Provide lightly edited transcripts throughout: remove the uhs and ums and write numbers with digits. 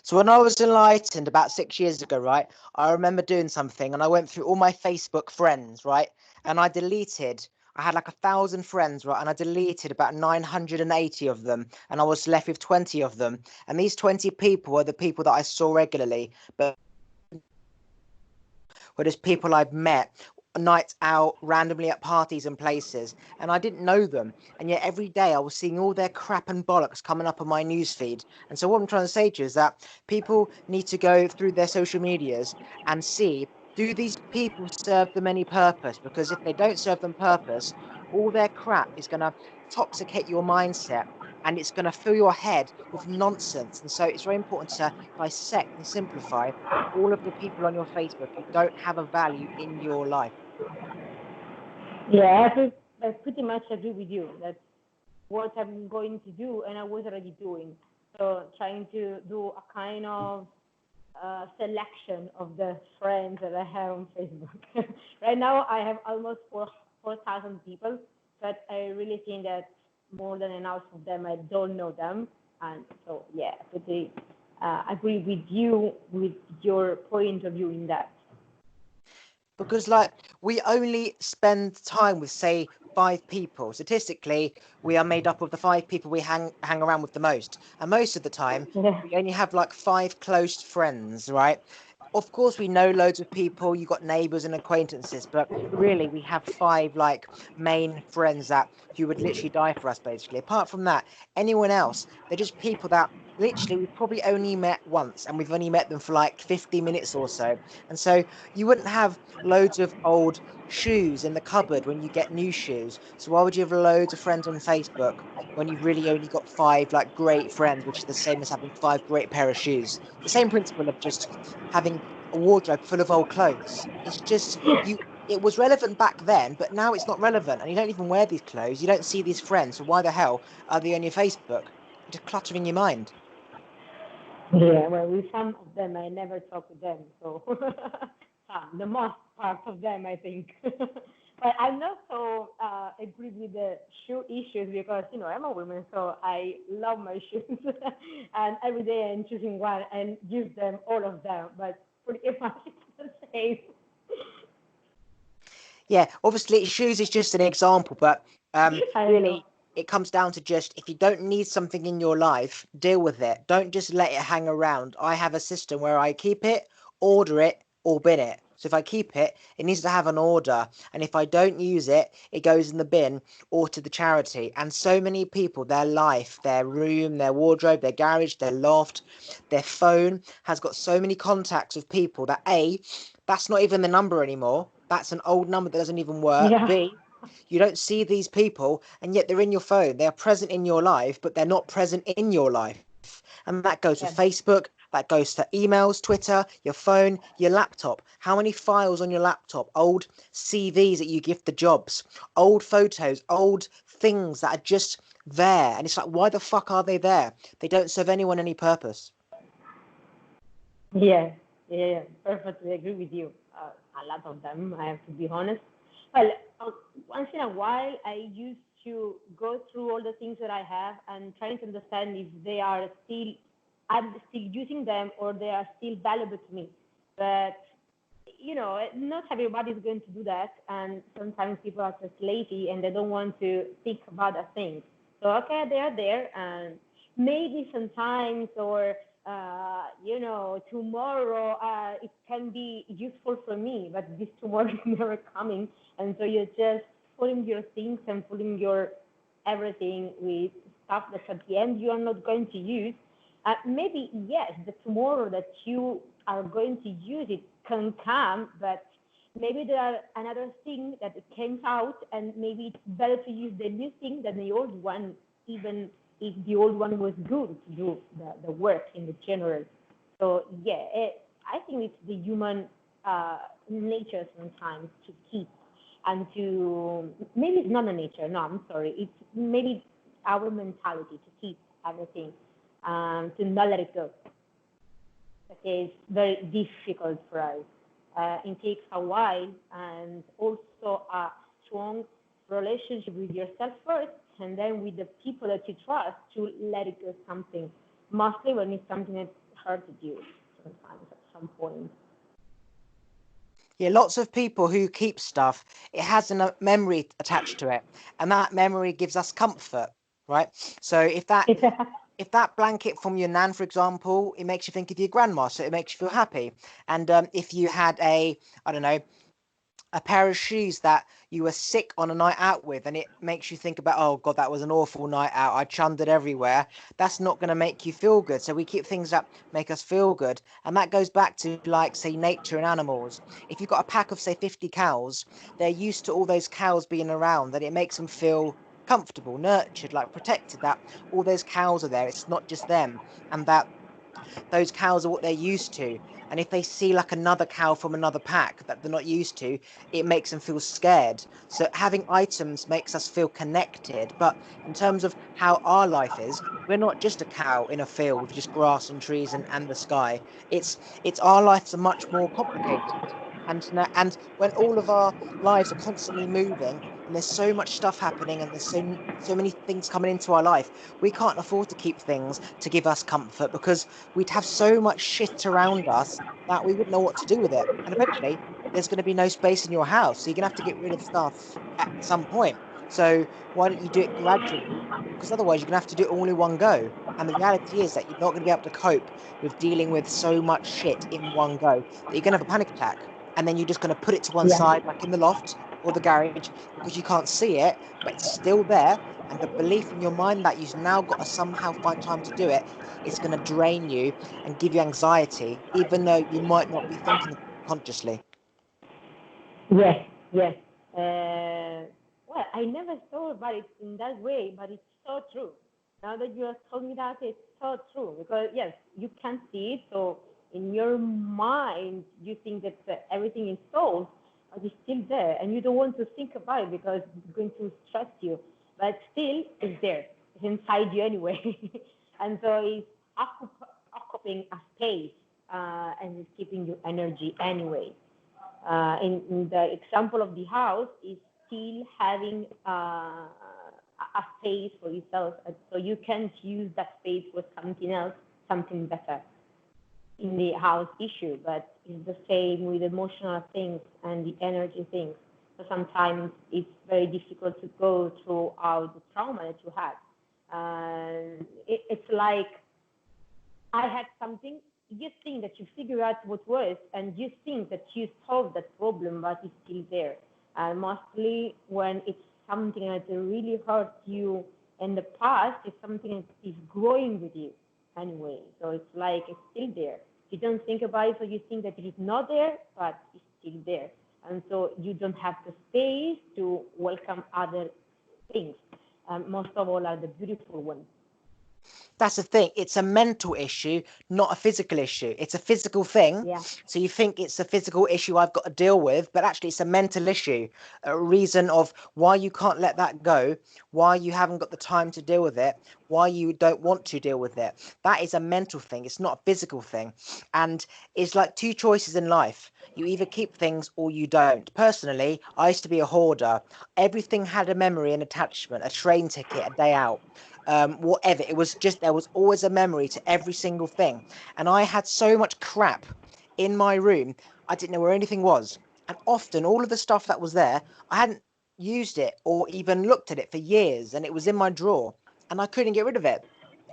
So when I was enlightened about 6 years ago, right, I remember doing something and I went through all my Facebook friends, right, and I had like 1,000 friends, right, and I deleted about 980 of them, and I was left with 20 of them. And these 20 people were the people that I saw regularly, but were just people I've met nights out randomly at parties and places, and I didn't know them, and yet every day I was seeing all their crap and bollocks coming up on my newsfeed. And so what I'm trying to say to you is that people need to go through their social medias and see, do these people serve them any purpose? Because if they don't serve them purpose, all their crap is going to toxicate your mindset, and it's going to fill your head with nonsense. And so it's very important to dissect and simplify all of the people on your Facebook who don't have a value in your life. Yeah, I pretty much agree with you. That's what I'm going to do, and I was already doing. So trying to do a kind of selection of the friends that I have on Facebook. Right now, I have almost 4,000 people, but I really think that more than enough of them, I don't know them. And so, yeah, pretty agree with you with your point of view in that. Because like we only spend time with, say, 5 people. Statistically, we are made up of the 5 people we hang around with the most, and most of the time Yeah. we only have like 5 close friends, right? Of course we know loads of people, you got neighbors and acquaintances, but really we have 5 like main friends that who would literally die for us, basically. Apart from that, anyone else, they're just people that literally we've probably only met once, and we've only met them for like 50 minutes or so. And so you wouldn't have loads of old shoes in the cupboard when you get new shoes. So why would you have loads of friends on Facebook when you've really only got 5 like great friends, which is the same as having 5 great pair of shoes? The same principle of just having a wardrobe full of old clothes. It's just you. It was relevant back then, but now it's not relevant, and you don't even wear these clothes. You don't see these friends, so why the hell are they on your Facebook? Just cluttering your mind. Yeah, well, with some of them, I never talk with them. So, the most part of them, I think. But I'm not so agree with the shoe issues because, I'm a woman, so I love my shoes. And every day I'm choosing one and use them, all of them. But pretty much it's the same. Yeah, obviously shoes is just an example, but I know. really it comes down to just if you don't need something in your life, deal with it. Don't just let it hang around. I have a system where I keep it, order it, or bin it. So if I keep it, it needs to have an order. And if I don't use it, it goes in the bin or to the charity. And so many people, their life, their room, their wardrobe, their garage, their loft, their phone has got so many contacts of people that A, that's not even the number anymore. That's an old number that doesn't even work. Yeah. B, you don't see these people, and yet they're in your phone. They are present in your life, but they're not present in your life. And that goes with Yeah. Facebook, that goes to emails, Twitter, your phone, your laptop. How many files on your laptop? Old CVs that you give to jobs, old photos, old things that are just there. And it's like, why the fuck are they there? They don't serve anyone any purpose. Yeah, yeah, perfectly agree with you. A lot of them, I have to be honest. Well, once in a while, I used to go through all the things that I have and trying to understand if they are still, I'm still using them or they are still valuable to me. But not everybody is going to do that, and sometimes people are just lazy and they don't want to think about a thing. So okay, they are there, and maybe sometimes or tomorrow it can be useful for me, but this tomorrow is never coming, and so you're just putting your things and putting your everything with stuff that at the end you are not going to use. Maybe yes, the tomorrow that you are going to use it can come, but maybe there are another thing that came out, and maybe it's better to use the new thing than the old one, even if the old one was good to do the work in the general. So yeah, I think it's the human nature sometimes to keep and to maybe it's not a nature. No, I'm sorry. It's maybe our mentality to keep everything, to not let it go. Okay, it's very difficult for us. It takes a while and also a strong relationship with yourself first, and then with the people that you trust to let it go something. Mostly when it's something that hurted you sometimes at some point. Yeah, lots of people who keep stuff, it has a memory attached to it, and that memory gives us comfort, right? So if that blanket from your nan, for example, it makes you think of your grandma, so it makes you feel happy. And if you had I don't know, a pair of shoes that you were sick on a night out with, and it makes you think about, oh god, that was an awful night out, I chundered everywhere, that's not going to make you feel good. So we keep things that make us feel good, and that goes back to, like, say, nature and animals. If you've got a pack of, say, 50 cows, they're used to all those cows being around, that it makes them feel comfortable, nurtured, like protected, that all those cows are there, it's not just them, and that those cows are what they're used to. And if they see like another cow from another pack that they're not used to, it makes them feel scared. So having items makes us feel connected. But in terms of how our life is, we're not just a cow in a field with just grass and trees and the sky. It's our lives are much more complicated. And when all of our lives are constantly moving and there's so much stuff happening and there's so many things coming into our life, we can't afford to keep things to give us comfort, because we'd have so much shit around us that we wouldn't know what to do with it. And eventually, there's going to be no space in your house. So you're going to have to get rid of stuff at some point. So why don't you do it gradually? Because otherwise, you're going to have to do it all in one go. And the reality is that you're not going to be able to cope with dealing with so much shit in one go, that you're going to have a panic attack. And then you're just going to put it to one Yeah. side, like in the loft or the garage, because you can't see it, but it's still there. And the belief in your mind that you've now got to somehow find time to do it is going to drain you and give you anxiety, even though you might not be thinking consciously. Yes, yes. Well, I never thought about it in that way, but it's so true. Now that you have told me that, it's so true. Because, yes, you can't see it, so in your mind, you think that everything is solved, but it's still there, and you don't want to think about it because it's going to stress you. But still, it's there. It's inside you anyway. And so it's occupying a space, and it's keeping you energy anyway. In the example of the house, is still having a space for yourself, so you can't use that space for something else, something better in the house issue. But it's the same with emotional things and the energy things. So sometimes it's very difficult to go through out the trauma that you had. It's like I had something, you think that you figure out what was, and you think that you solved that problem, but it's still there. And mostly when it's something that really hurt you in the past, it's something that is growing with you anyway. So it's like it's still there. You don't think about it, so you think that it is not there, but it's still there. And so you don't have the space to welcome other things. Most of all are the beautiful ones. That's the thing. It's a mental issue, not a physical issue. It's a physical thing. Yeah. So you think it's a physical issue I've got to deal with, but actually it's a mental issue. A reason of why you can't let that go, why you haven't got the time to deal with it, why you don't want to deal with it. That is a mental thing. It's not a physical thing. And it's like two choices in life. You either keep things or you don't. Personally, I used to be a hoarder. Everything had a memory and attachment, a train ticket, a day out, whatever. It was just, there was always a memory to every single thing. And I had so much crap in my room, I didn't know where anything was. And often all of the stuff that was there, I hadn't used it or even looked at it for years, and it was in my drawer and I couldn't get rid of it.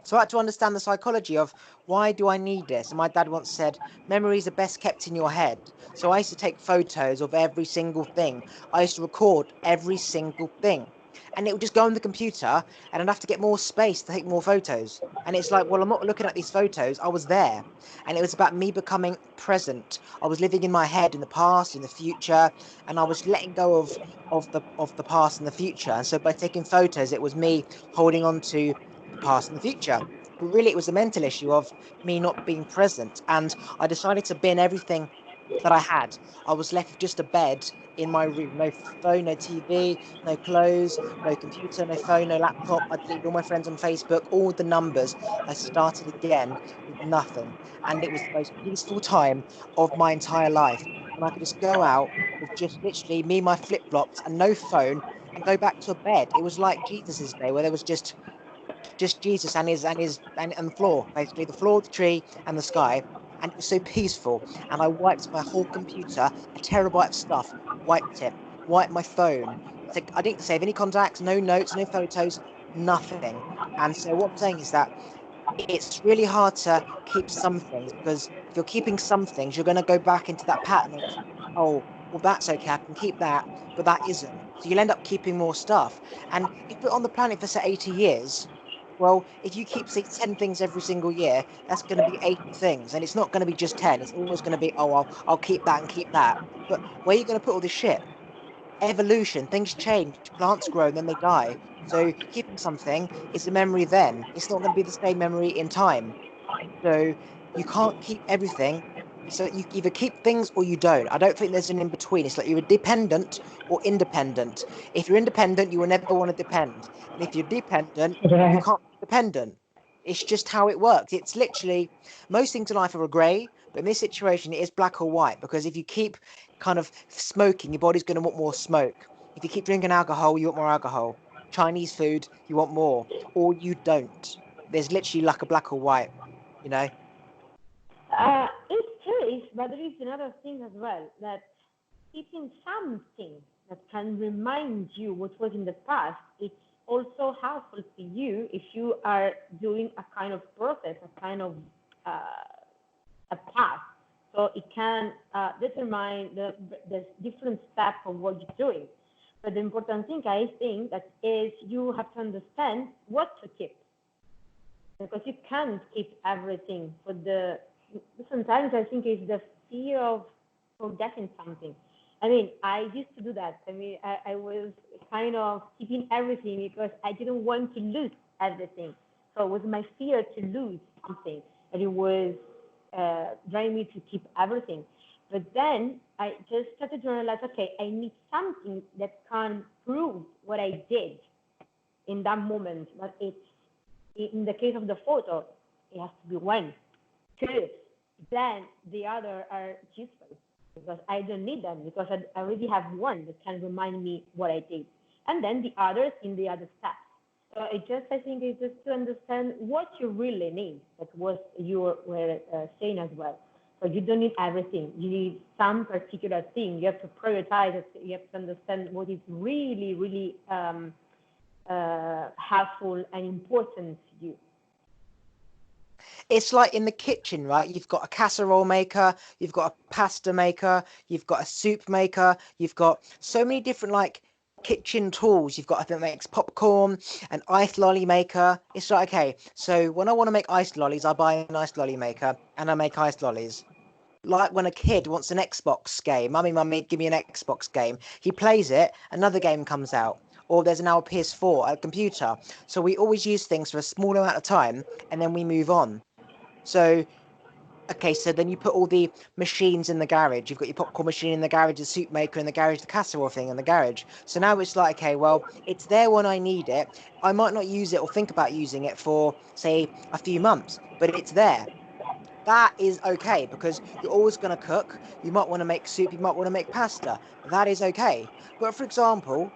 So I had to understand the psychology of, why do I need this? And my dad once said, memories are best kept in your head. So I used to take photos of every single thing. I used to record every single thing. And it would just go on the computer, and I'd have to get more space to take more photos. And it's like, well, I'm not looking at these photos. I was there. And it was about me becoming present. I was living in my head in the past, in the future, and I was letting go of the past and the future. And so by taking photos, it was me holding on to the past and the future. But really, it was a mental issue of me not being present. And I decided to bin everything that I had. I was left with just a bed in my room. No phone, no TV, no clothes, no computer, no phone, no laptop. I deleted all my friends on Facebook, all the numbers. I started again with nothing. And it was the most peaceful time of my entire life. And I could just go out with just literally me, my flip flops, and no phone, and go back to a bed. It was like Jesus's day, where there was just just Jesus and the floor, basically the floor, the tree, and the sky. And it was so peaceful. And I wiped my whole computer, a terabyte of stuff, wiped it, wiped my phone. So I didn't save any contacts, no notes, no photos, nothing. And so what I'm saying is that it's really hard to keep some things, because if you're keeping some things, you're going to go back into that pattern of, oh, well, that's okay, I can keep that, but that isn't. So you'll end up keeping more stuff. And if we're on the planet for, say, 80 years, well, if you keep, say, 10 things every single year, that's going to be 80 things. And it's not going to be just 10. It's always going to be, oh, I'll keep that and keep that. But where are you going to put all this shit? Evolution, things change, plants grow and then they die. So keeping something is a memory then. It's not going to be the same memory in time. So you can't keep everything. So you either keep things or you don't. I don't think there's an in between. It's like you're dependent or independent. If you're independent, you will never want to depend. And if you're dependent, you Yeah. can't be dependent. It's just how it works. It's literally, most things in life are grey, but in this situation, it is black or white. Because if you keep kind of smoking, your body's going to want more smoke. If you keep drinking alcohol, you want more alcohol. Chinese food, you want more, or you don't. There's literally like a black or white, you know. It's true, but there is another thing as well, that keeping something that can remind you what was in the past, it's also helpful to you if you are doing a kind of process, a kind of a path. So it can determine the different steps of what you're doing. But the important thing, I think, that is you have to understand what to keep, because you can't keep everything. For the sometimes I think it's the fear of forgetting something. I mean, I used to do that. I mean, I was kind of keeping everything because I didn't want to lose everything. So it was my fear to lose something, and it was driving me to keep everything. But then I just started to realize, okay, I need something that can prove what I did in that moment. But it's, in the case of the photo, it has to be one, two. Then the other are useful because I don't need them, because I already have one that can remind me what I did. And then the others in the other steps. So I think it's just to understand what you really need. That's what you were saying as well. So you don't need everything. You need some particular thing. You have to prioritize it. You have to understand what is really, really helpful and important to you. It's like in the kitchen, right? You've got a casserole maker, you've got a pasta maker, you've got a soup maker, you've got so many different like kitchen tools. You've got, I think, that makes popcorn, an ice lolly maker. It's like, okay, so when I want to make ice lollies, I buy an ice lolly maker and I make ice lollies. Like when a kid wants an Xbox game, mummy, give me an Xbox game. He plays it, another game comes out. Or there's now a PS4, a computer. So we always use things for a small amount of time and then we move on. So, okay, so then you put all the machines in the garage. You've got your popcorn machine in the garage, the soup maker in the garage, the casserole thing in the garage. So now it's like, okay, well, it's there when I need it. I might not use it or think about using it for, say, a few months, but it's there. That is okay, because you're always going to cook. You might want to make soup, you might want to make pasta. That is okay. But for example,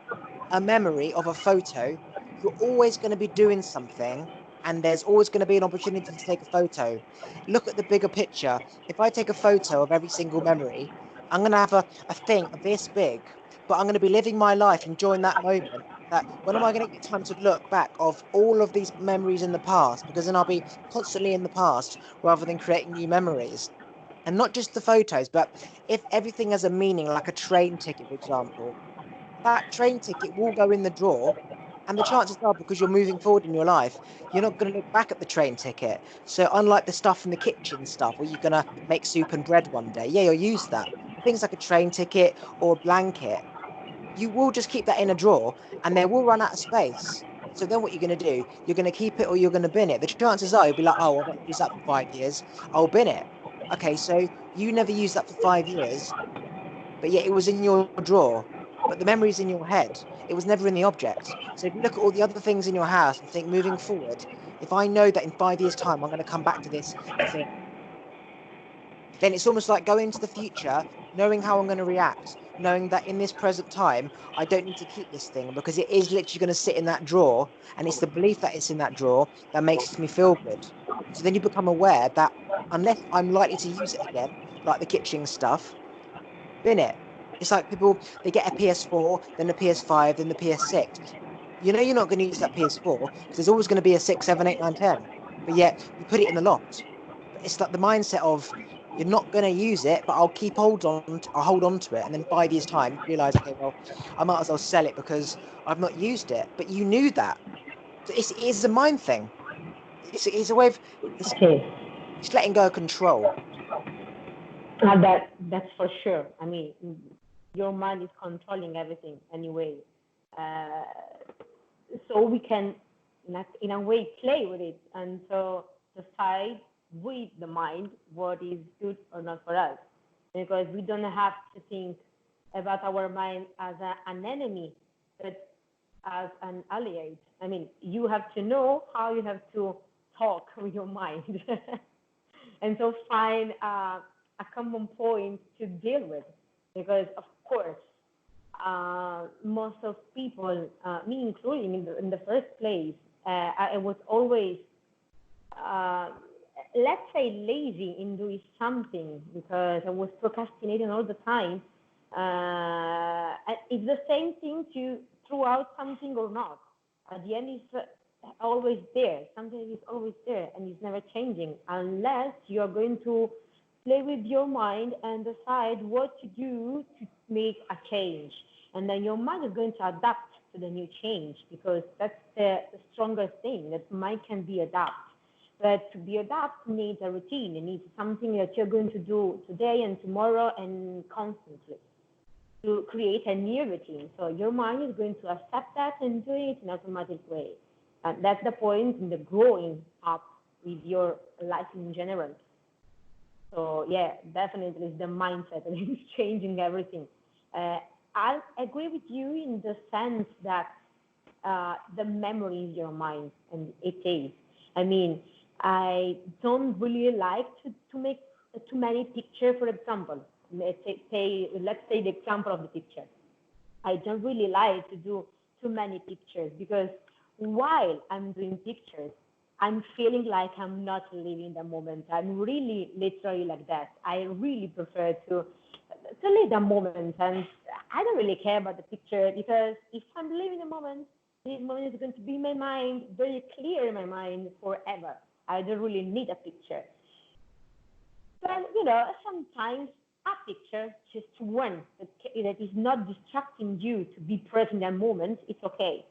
a memory of a photo, you're always going to be doing something and there's always going to be an opportunity to take a photo. Look at the bigger picture. If I take a photo of every single memory, I'm going to have a thing this big, but I'm going to be living my life, enjoying that moment. That when am I going to get time to look back of all of these memories in the past? Because then I'll be constantly in the past rather than creating new memories. And not just the photos, but if everything has a meaning, like a train ticket, for example, that train ticket will go in the drawer. And the chances are, because you're moving forward in your life, you're not going to look back at the train ticket. So, unlike the stuff in the kitchen stuff, where you're going to make soup and bread one day, yeah, you'll use that. But things like a train ticket or a blanket, you will just keep that in a drawer and they will run out of space. So then what you're going to do, you're going to keep it or you're going to bin it. The chances are you'll be like, oh, I've not used that for 5 years. I'll bin it. Okay, so you never used that for 5 years, but yet it was in your drawer. But the memory's in your head. It was never in the object. So if you look at all the other things in your house and think, moving forward, if I know that in 5 years' time I'm going to come back to this thing, then it's almost like going into the future, knowing how I'm going to react. knowing that in this present time, I don't need to keep this thing because it is literally going to sit in that drawer. And it's the belief that it's in that drawer that makes me feel good. So then you become aware that unless I'm likely to use it again, like the kitchen stuff, bin it. It's like people, they get a PS4, then a PS5, then the PS6. You know you're not going to use that PS4 because there's always going to be a 6, 7, 8, 9, 10. But yet you put it in the loft. But it's like the mindset of you're not going to use it, but I'll hold on to it, and then 5 years time realize, okay, well, I might as well sell it because I've not used it. But you knew that. So it's a mind thing. It's a way of Okay. it's letting go of control. That's for sure. I mean, your mind is controlling everything anyway. Uh, so we can, in a way, play with it, and so decide with the mind what is good or not for us, because we don't have to think about our mind as an enemy, but as an ally. I mean, you have to know how you have to talk with your mind, and so find a common point to deal with, because of course most of people, me including in the first place, I was always, uh, let's say, lazy in doing something because I was procrastinating all the time. It's the same thing to throw out something or not. At the end, it's always there. Something is always there and it's never changing unless you are going to play with your mind and decide what to do to make a change. And then your mind is going to adapt to the new change, because that's the strongest thing, that mind can be adapted. But to be adapted needs a routine. It needs something that you're going to do today and tomorrow and constantly to create a new routine. So your mind is going to accept that and do it in an automatic way. And that's the point in the growing up with your life in general. So yeah, definitely it's the mindset that is changing everything. I agree with you in the sense that the memory is your mind, and it is. I mean, I don't really like to make too many pictures, for example. Let's say the example of the picture. I don't really like to do too many pictures, because while I'm doing pictures, I'm feeling like I'm not living the moment. I'm really literally like that. I really prefer to live the moment, and I don't really care about the picture, because if I'm living the moment, this moment is going to be in my mind, very clear in my mind forever. I don't really need a picture. But sometimes a picture, just one that is not distracting you to be present in that moment, it's okay.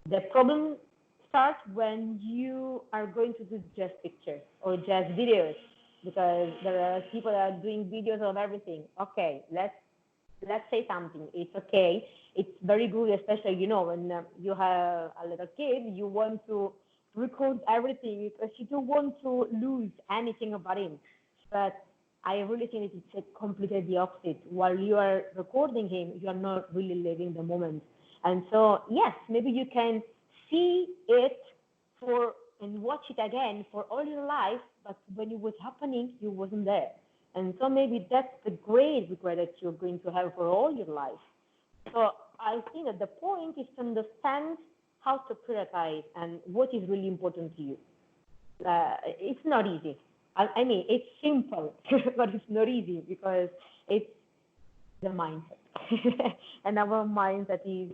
The problem starts when you are going to do just pictures or just videos, because there are people that are doing videos of everything. Okay, let's say something. It's okay. It's very good, especially when you have a little kid, you want to record everything because you don't want to lose anything about him. But I really think it's completely the opposite. While you are recording him, you are not really living the moment. And so, yes, maybe you can see it and watch it again for all your life, but when it was happening, you wasn't there. And so maybe that's the great regret that you're going to have for all your life. So I think that the point is to understand how to prioritize and what is really important to you. It's not easy. I mean, it's simple, but it's not easy, because it's the mindset. And our mindset is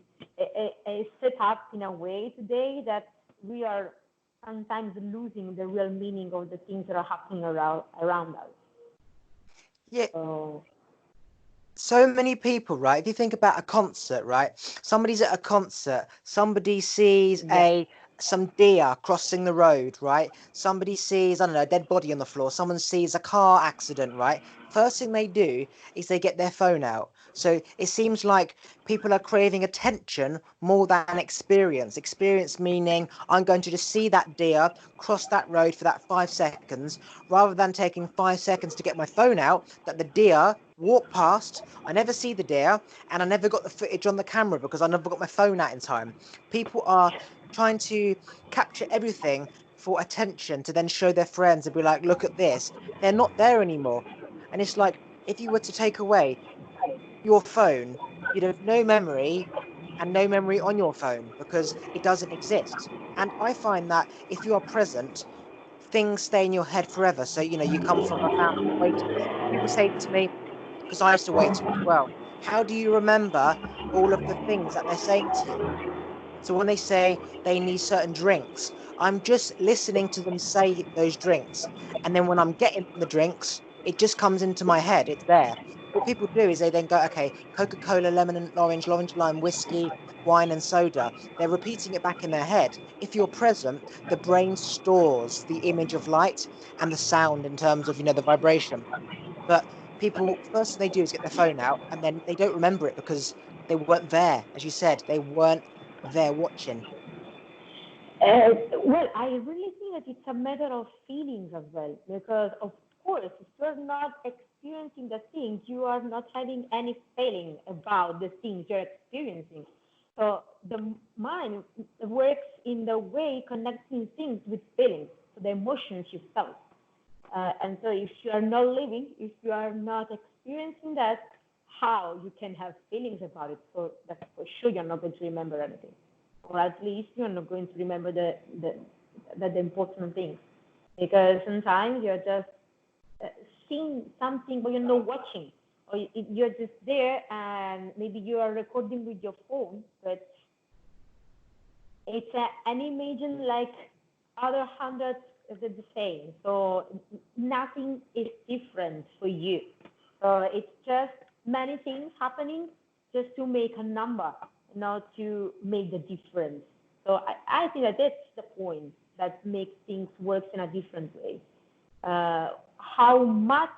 set up in a way today that we are sometimes losing the real meaning of the things that are happening around us. Yeah. So many people, right? If you think about a concert, right? Somebody's at a concert, somebody sees some deer crossing the road, right? Somebody sees, I don't know, a dead body on the floor. Someone sees a car accident, right? First thing they do is they get their phone out. So it seems like people are craving attention more than experience. Experience meaning I'm going to just see that deer cross that road for that 5 seconds, rather than taking 5 seconds to get my phone out, that the deer walk past, I never see the deer, and I never got the footage on the camera because I never got my phone out in time. People are trying to capture everything for attention to then show their friends and be like, look at this. They're not there anymore. And it's like, if you were to take away your phone, you'd have no memory and no memory on your phone because it doesn't exist. And I find that if you are present, things stay in your head forever. So, you come from a family of waiters. People say to me, because I used to waiter as well, how do you remember all of the things that they're saying to you? So when they say they need certain drinks, I'm just listening to them say those drinks. And then when I'm getting the drinks, it just comes into my head. It's there. What people do is they then go, okay, Coca-Cola, lemon and orange lime, whiskey, wine and soda. They're repeating it back in their head. If you're present, the brain stores the image of light and the sound in terms of, the vibration. But people, first thing they do is get their phone out and then they don't remember it because they weren't there. As you said, they weren't there watching. Well, I really think that it's a matter of feelings as well, because of course, if you're not experiencing the things, you are not having any feeling about the things you're experiencing. So the mind works in the way connecting things with feelings, so the emotions you felt. And so if you are not living, if you are not experiencing that, how you can have feelings about it? So that's for sure you're not going to remember anything, or at least you're not going to remember the important things, because sometimes you're just seeing something but you're not watching, or you're just there and maybe you are recording with your phone, but it's an image like other hundreds of the same. So nothing is different for you. So it's just many things happening just to make a number, not to make the difference. So I think that that's the point that makes things work in a different way. How much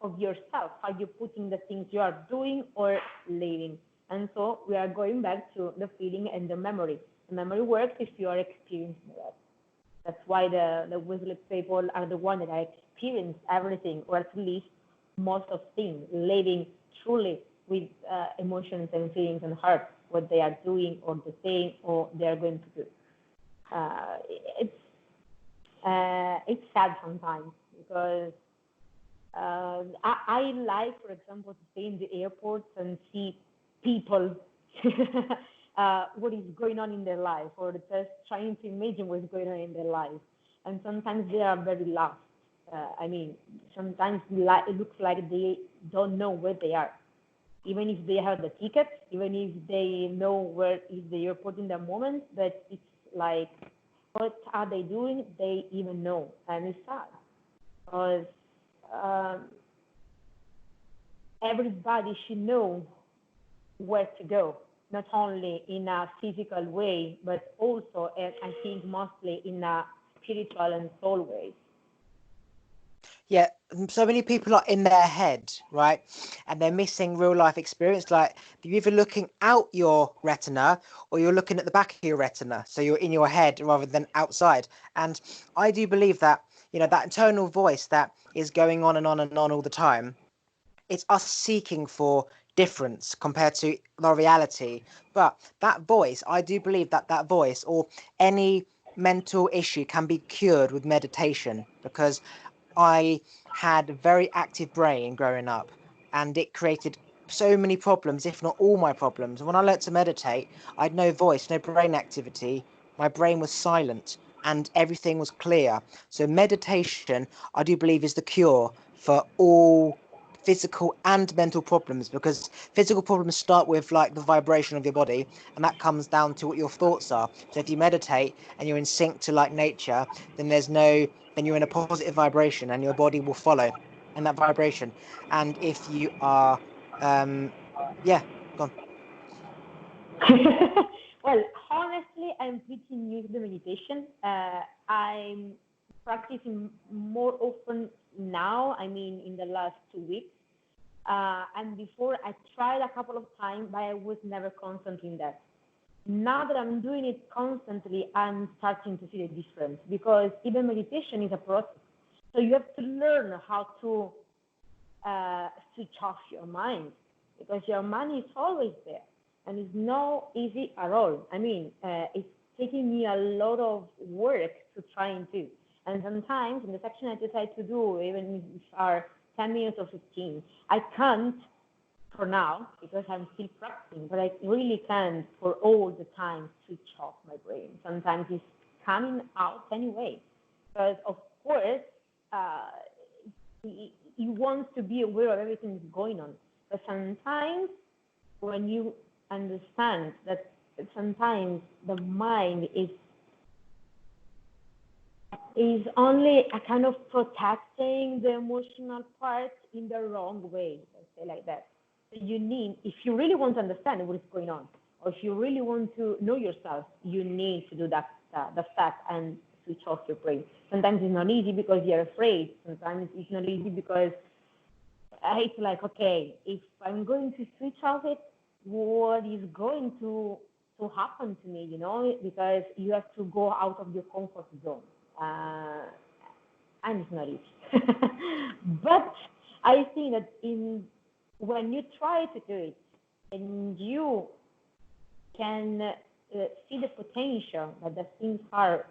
of yourself are you putting the things you are doing or living? And so we are going back to the feeling and the memory. The memory works if you are experiencing that. That's why the wisdom people are the one that experience everything, or at least most of things, living truly with emotions and feelings and heart, what they are doing or the saying or they are going to do. It's sad sometimes, because I like, for example, to stay in the airports and see people what is going on in their life, or just trying to imagine what's going on in their life. And sometimes they are very lost. I mean, sometimes it looks like they don't know where they are, even if they have the tickets, even if they know where is the airport in the moment. But it's like, what are they doing? They even know, and it's sad, because everybody should know where to go, not only in a physical way, but also, and I think mostly in a spiritual and soul way. Yeah, so many people are in their head, right? And they're missing real life experience. Like you're either looking out your retina or you're looking at the back of your retina. So you're in your head rather than outside. And I do believe that, that internal voice that is going on and on and on all the time, it's us seeking for difference compared to the reality. But that voice, I do believe that that voice or any mental issue can be cured with meditation, because I had a very active brain growing up, and it created so many problems, if not all my problems. When I learned to meditate, I had no voice, no brain activity. My brain was silent and everything was clear. So meditation, I do believe, is the cure for all physical and mental problems, because physical problems start with like the vibration of your body, and that comes down to what your thoughts are. So if you meditate and you're in sync to like nature, then then you're in a positive vibration and your body will follow in that vibration. And if you are yeah, gone. Well, honestly, I'm pretty new to the meditation. I'm practicing more often now. I mean, in the last 2 weeks. And before, I tried a couple of times, but I was never constant in that. Now that I'm doing it constantly, I'm starting to see the difference, because even meditation is a process. So you have to learn how to switch off your mind, because your mind is always there and it's not easy at all. I mean, it's taking me a lot of work to try and do. And sometimes in the section I decide to do, even if are 10 minutes or 15, I can't for now because I'm still practicing, but I really can't for all the time switch off my brain. Sometimes it's coming out anyway, because of course he wants to be aware of everything that's going on. But sometimes when you understand that sometimes the mind is only a kind of protecting the emotional part in the wrong way, let's say like that. So you need, if you really want to understand what is going on, or if you really want to know yourself, you need to do that, the fact, and switch off your brain. Sometimes it's not easy because you're afraid. Sometimes it's not easy because it's like, okay, if I'm going to switch off it, what is going to happen to me, you know? Because you have to go out of your comfort zone. And it's not easy. But I think that when you try to do it and you can see the potential that the things have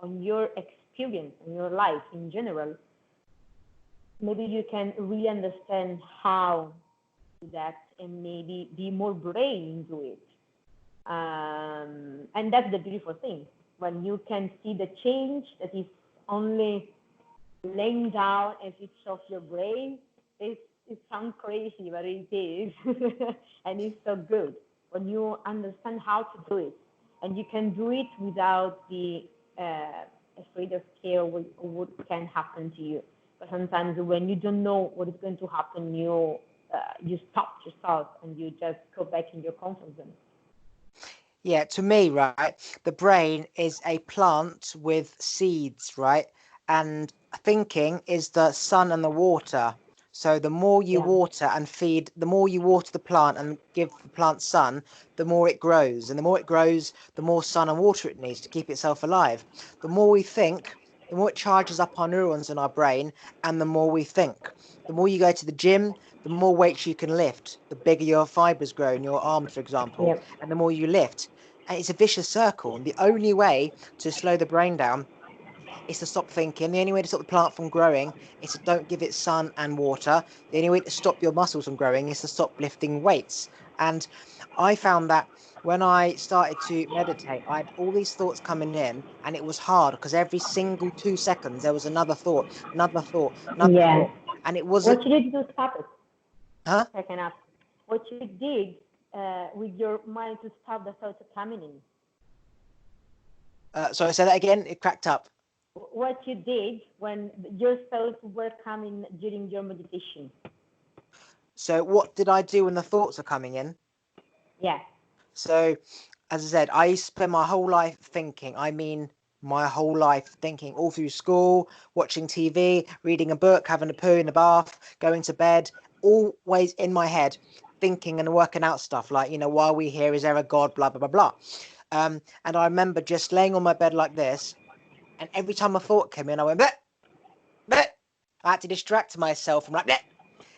on your experience, on your life in general, maybe you can really understand how to do that and maybe be more brave into it. And that's the beautiful thing. When you can see the change that is only laying down and switch off your brain, it sounds crazy, but it is. And it's so good when you understand how to do it. And you can do it without the afraid or scared of what can happen to you. But sometimes when you don't know what is going to happen, you stop yourself and you just go back in your comfort zone. Yeah, to me, right, the brain is a plant with seeds, right? And thinking is the sun and the water. So the more you water and feed, the more you water the plant and give the plant sun, the more it grows. And the more it grows, the more sun and water it needs to keep itself alive. The more we think, the more it charges up our neurons in our brain, and the more we think. The more you go to the gym, the more weights you can lift, the bigger your fibers grow in your arms, for example, and the more you lift. And it's a vicious circle. And the only way to slow the brain down is to stop thinking. The only way to stop the plant from growing is to don't give it sun and water. The only way to stop your muscles from growing is to stop lifting weights. And I found that when I started to meditate, I had all these thoughts coming in, and it was hard because every single 2 seconds there was another thought, another thought, another thought. And it wasn't. What you did to stop it? Huh? I can ask. What you did with your mind to stop the thoughts coming in? Sorry, say that again. It cracked up. What you did when your thoughts were coming during your meditation? So what did I do when the thoughts are coming in? Yeah. So, as I said, I spent my whole life thinking. I mean, my whole life thinking, all through school, watching TV, reading a book, having a poo in the bath, going to bed, always in my head, thinking and working out stuff like, why are we here? Is there a God? Blah, blah, blah, blah. And I remember just laying on my bed like this, and every time a thought came in, I went, bleh, bleh. I had to distract myself from like, bleh.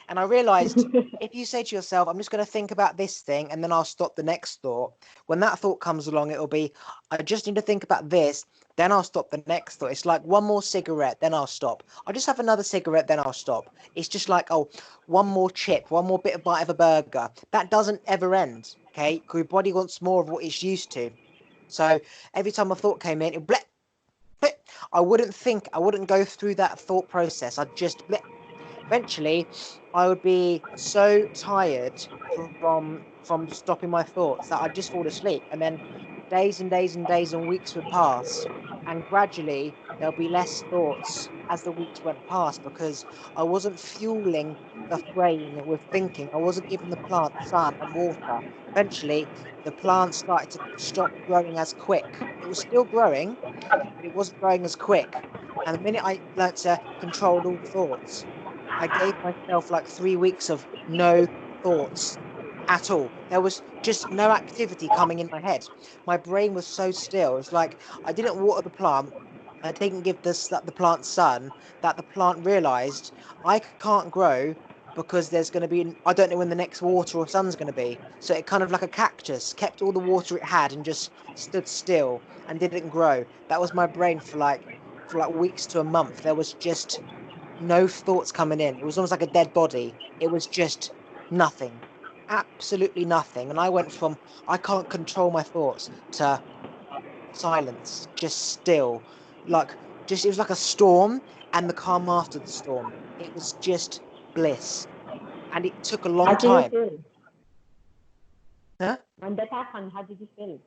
And I realized if you say to yourself, I'm just going to think about this thing and then I'll stop the next thought, when that thought comes along, it'll be, I just need to think about this, then I'll stop the next thought. It's like one more cigarette, then I'll stop. I'll just have another cigarette, then I'll stop. It's just like, oh, one more chip, one more bite of a burger. That doesn't ever end, okay? Because your body wants more of what it's used to. So every time a thought came in, it bleh, bleh. I wouldn't think, I wouldn't go through that thought process. I'd just bleh. Eventually, I would be so tired from stopping my thoughts that I'd just fall asleep, and then days and days and days and weeks would pass, and gradually there'll be less thoughts as the weeks went past because I wasn't fueling the brain with thinking. I wasn't giving the plant sun and water. Eventually, the plant started to stop growing as quick. It was still growing, but it wasn't growing as quick. And the minute I learnt to control all thoughts, I gave myself like 3 weeks of no thoughts at all. There was just no activity coming in my head. My brain was so still. It's like I didn't water the plant. I didn't give the plant sun. That the plant realized I can't grow because there's going to be, I don't know when the next water or sun's going to be. So it kind of like a cactus kept all the water it had and just stood still and didn't grow. That was my brain for like weeks to a month. There was just no thoughts coming in. It was almost like a dead body. It was just Nothing, absolutely nothing. And I went from I can't control my thoughts to silence, just still, like just it was like a storm and the calm after the storm. It was just bliss, and it took a long How do you time. feel? Huh? When that happened, how did you feel?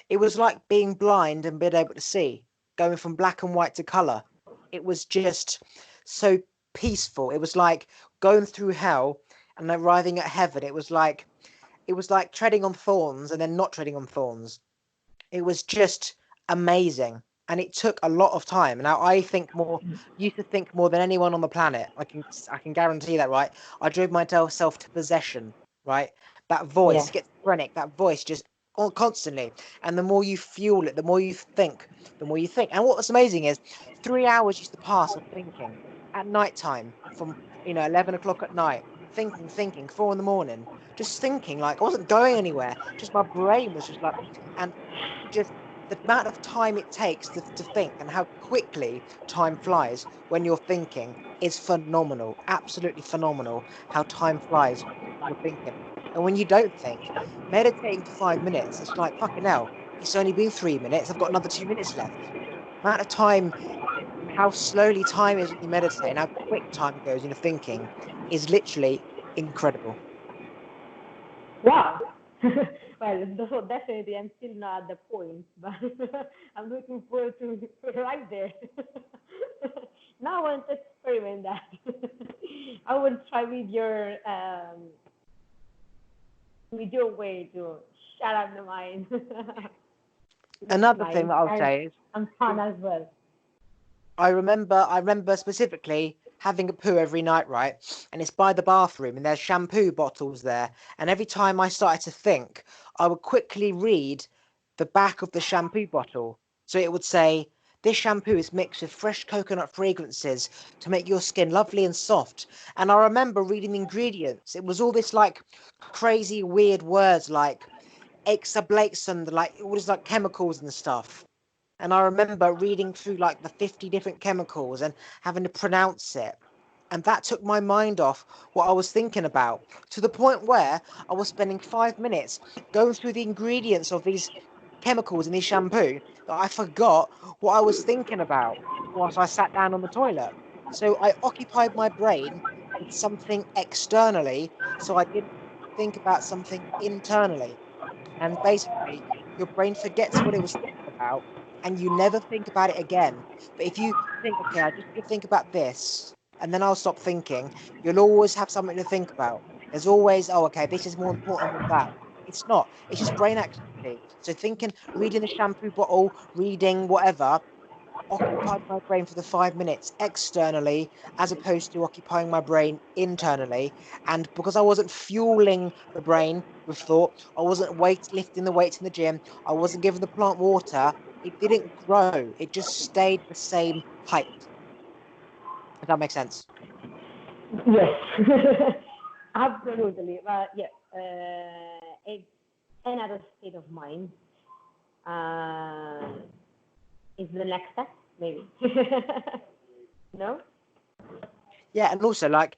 It was like being blind and being able to see, going from black and white to color. It was just so peaceful. It was like going through hell and arriving at heaven. It was like treading on thorns and then not treading on thorns. It was just amazing. And it took a lot of time. Now I think more used to think more than anyone on the planet. I can guarantee that, right? I drove myself to possession, right? That Yeah. voice, schizophrenic, that voice just constantly. And the more you fuel it, the more you think, the more you think. And what's amazing is 3 hours used to pass of thinking at night time from 11 o'clock at night, thinking, 4 in the morning, just thinking like I wasn't going anywhere. Just my brain was just like and just the amount of time it takes to think and how quickly time flies when you're thinking is phenomenal. Absolutely phenomenal how time flies when you're thinking. And when you don't think, meditating for 5 minutes, it's like fucking hell. It's only been 3 minutes. I've got another 2 minutes left. Amount of time, how slowly time is when you meditate and how quick time goes when you're thinking is literally incredible. Wow. Well, so definitely I'm still not at the point, but I'm looking forward to arrive there. Now I want to experiment that. I will try with your way to shut up the mind. Looks Another thing nice that I'll say is and fun as well. I remember specifically having a poo every night, right? And it's by the bathroom, and there's shampoo bottles there. And every time I started to think, I would quickly read the back of the shampoo bottle. So it would say, "This shampoo is mixed with fresh coconut fragrances to make your skin lovely and soft." And I remember reading the ingredients. It was all this like crazy, weird words like exablation, like all these like chemicals and stuff. And I remember reading through like the 50 different chemicals and having to pronounce it. And that took my mind off what I was thinking about to the point where I was spending 5 minutes going through the ingredients of these chemicals in this shampoo that I forgot what I was thinking about whilst I sat down on the toilet. So I occupied my brain with something externally so I didn't think about something internally. And basically, your brain forgets what it was thinking about and you never think about it again. But if you think, okay, I just need to think about this and then I'll stop thinking, you'll always have something to think about. There's always, oh, okay, this is more important than that. It's not, it's just brain activity. So thinking, reading the shampoo bottle, reading whatever, occupied my brain for the 5 minutes externally as opposed to occupying my brain internally. And because I wasn't fueling the brain with thought, I wasn't lifting the weights in the gym, I wasn't giving the plant water, it didn't grow. It just stayed the same height. If that makes sense. Yes, absolutely. But yeah, it's another state of mind. Uh, is the next step, maybe. No? Yeah, and also like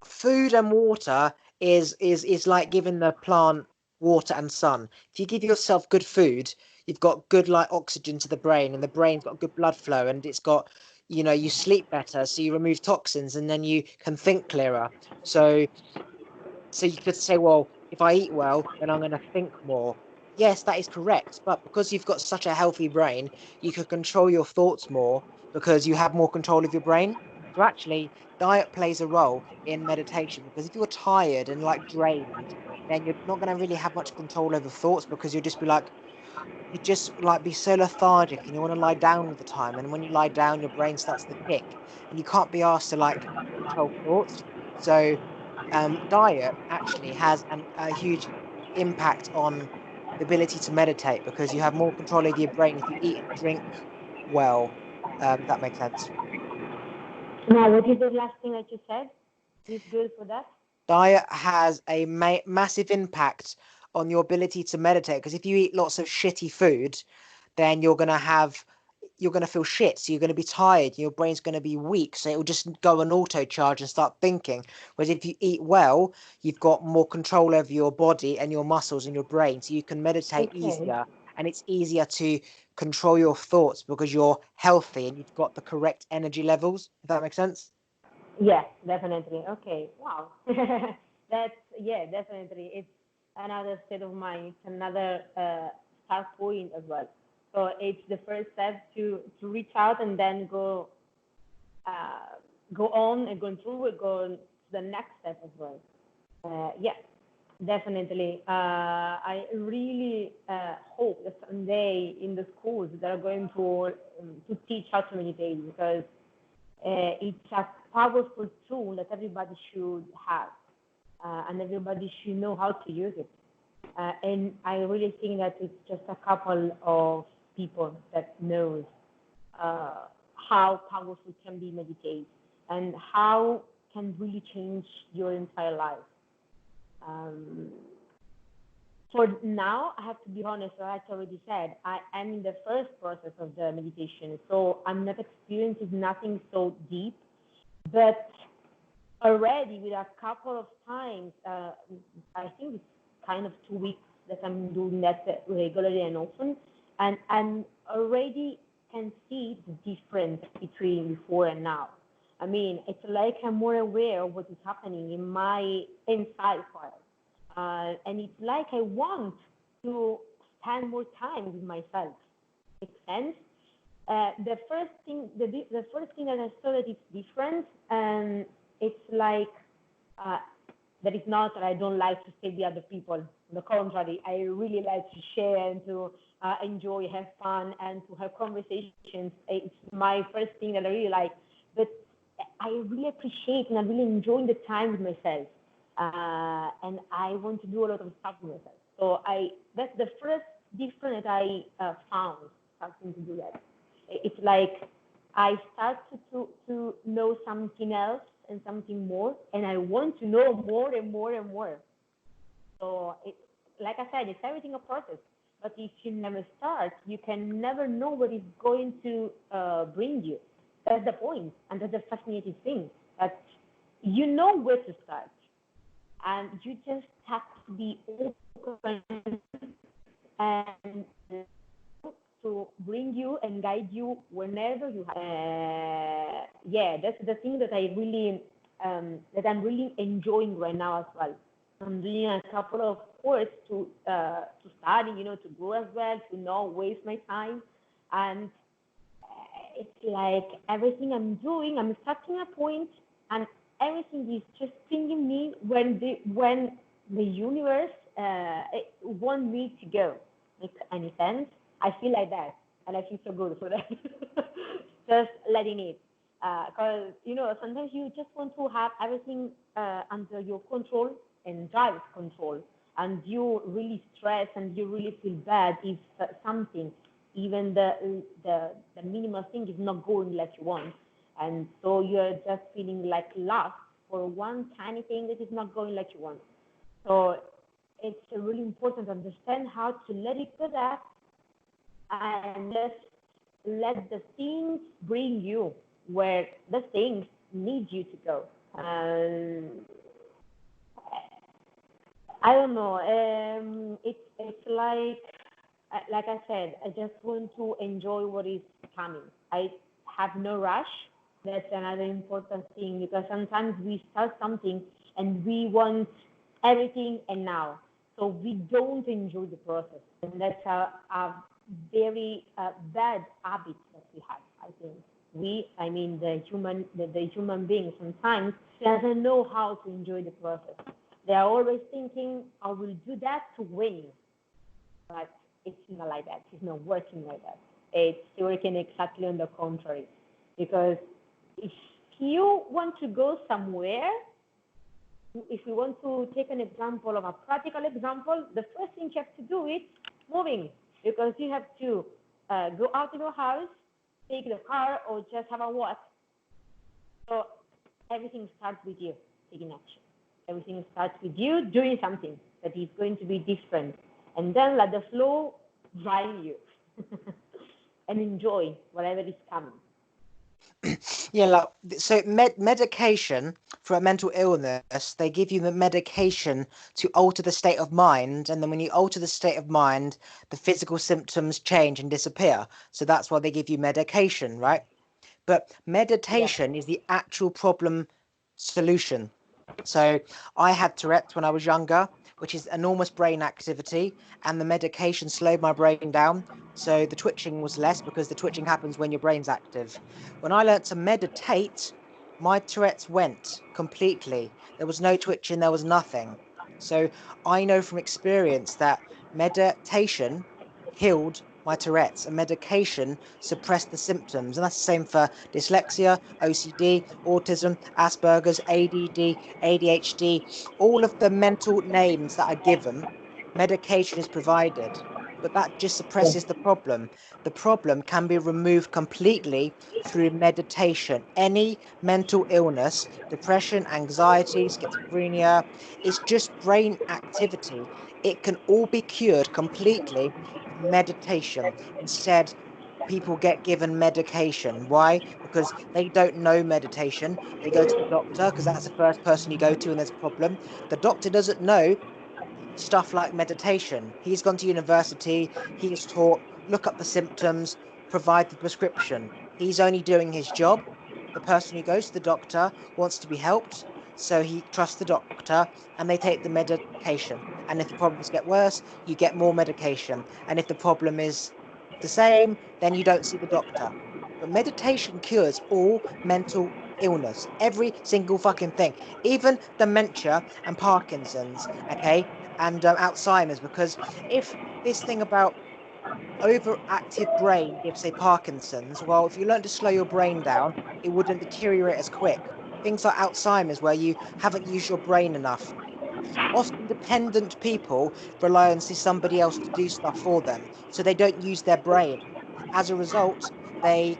food and water is like giving the plant water and sun. If you give yourself good food, you've got good like oxygen to the brain, and the brain's got good blood flow, and it's got you sleep better, so you remove toxins, and then you can think clearer. So so you could say, well, if I eat well, then I'm going to think more. Yes, that is correct. But because you've got such a healthy brain, you can control your thoughts more because you have more control of your brain. So actually, diet plays a role in meditation because if you're tired and like drained, then you're not going to really have much control over thoughts because you'll just be like, you just like be so lethargic and you want to lie down all the time. And when you lie down, your brain starts to tick and you can't be asked to like control thoughts. So diet actually has a huge impact on the ability to meditate because you have more control over your brain if you eat and drink well. That makes sense. Now, what is the last thing that you said? Is good for that? Diet has a massive impact on your ability to meditate because if you eat lots of shitty food, then you're going to have you're going to feel shit. So you're going to be tired. Your brain's going to be weak. So it will just go on auto charge and start thinking. Whereas if you eat well, you've got more control over your body and your muscles and your brain. So you can meditate Okay. easier, and it's easier to control your thoughts because you're healthy and you've got the correct energy levels. If that makes sense. Yes, definitely. Okay. Wow. That's, yeah, definitely. It's another state of mind. It's another start point as well. So it's the first step to reach out and then go on and go through and go to the next step as well. Yeah, definitely. I really hope that someday in the schools they're going to teach how to meditate, because it's a powerful tool that everybody should have, and everybody should know how to use it. And I really think that it's just a couple of people that knows how powerful can be meditate and how can really change your entire life. Um, for now, I have to be honest, like I already said, I am in the first process of the meditation, so I'm not experiencing nothing so deep, but already with a couple of times, I think it's kind of 2 weeks that I'm doing that regularly and often, and already can see the difference between before and now. I mean, it's like I'm more aware of what is happening in my inside part. And it's like I want to spend more time with myself. Makes sense? The first thing, the first thing that I saw that it's different, and it's like that is not that I don't like to stay with other people. On the contrary, I really like to share and to enjoy, have fun, and to have conversations. It's my first thing that I really like. But I really appreciate and I really enjoy the time with myself. And I want to do a lot of stuff with myself. So that's the first difference that I found, starting to do that. It's like I started to know something else and something more, and I want to know more and more and more. So like I said, it's everything a process. But if you never start, you can never know what it's going to bring you. That's the point, and that's the fascinating thing, that you know where to start, and you just have to be open and to bring you and guide you whenever you have. Yeah, that's the thing that I'm really enjoying right now as well. I'm doing a couple of courses to study, to grow as well, to not waste my time, and it's like everything I'm doing, I'm starting a point, and everything is just bringing me when the universe want me to go. Makes any sense? I feel like that, and I feel so good for that. Just letting it, because sometimes you just want to have everything under your control and drive control, and you really stress and you really feel bad if something, even the minimal thing, is not going like you want, and so you're just feeling like lost for one tiny thing that is not going like you want. So it's really important to understand how to let it go back and just let the things bring you where the things need you to go. I don't know. It's like I said, I just want to enjoy what is coming. I have no rush. That's another important thing, because sometimes we start something and we want everything and now. So we don't enjoy the process. And that's a very bad habit that we have, I think. I mean the human being sometimes doesn't know how to enjoy the process. They are always thinking, I will do that to win. But it's not like that. It's not working like that. It's working exactly on the contrary. Because if you want to go somewhere, if we want to take an example of a practical example, the first thing you have to do is moving, because you have to go out of your house, take the car, or just have a walk. So everything starts with you taking action. Everything starts with you doing something that is going to be different, and then let the flow drive you. and enjoy whatever is coming. Yeah, like so medication for a mental illness, they give you the medication to alter the state of mind, and then when you alter the state of mind, the physical symptoms change and disappear. So that's why they give you medication, right? But Yes. meditation is the actual problem solution. So I had Tourette's when I was younger, which is enormous brain activity, and the medication slowed my brain down. So the twitching was less because the twitching happens when your brain's active. When I learnt to meditate, my Tourette's went completely. There was no twitching, there was nothing. So I know from experience that meditation healed my Tourette's, and medication suppressed the symptoms. And that's the same for dyslexia, OCD, autism, Asperger's, ADD, ADHD, all of the mental names that are given, medication is provided. But that just Yes. suppresses the problem. The problem can be removed completely through meditation. Any mental illness, depression, anxiety, schizophrenia, it's just brain activity. It can all be cured completely with meditation. Instead, people get given medication. Why? Because they don't know meditation. They go to the doctor because that's the first person you go to when there's a problem. The doctor doesn't know stuff like meditation. He's gone to university, he's taught, look up the symptoms, provide the prescription. He's only doing his job. The person who goes to the doctor wants to be helped, so he trusts the doctor and they take the medication. And if the problems get worse, you get more medication. And if the problem is the same, then you don't see the doctor. But meditation cures all mental illness, every single fucking thing, even dementia and Parkinson's, okay? And Alzheimer's, because if this thing about overactive brain gives, say, Parkinson's, well, if you learn to slow your brain down, it wouldn't deteriorate as quick. Things like Alzheimer's, where you haven't used your brain enough. Often dependent people rely on somebody else to do stuff for them, so they don't use their brain. As a result, they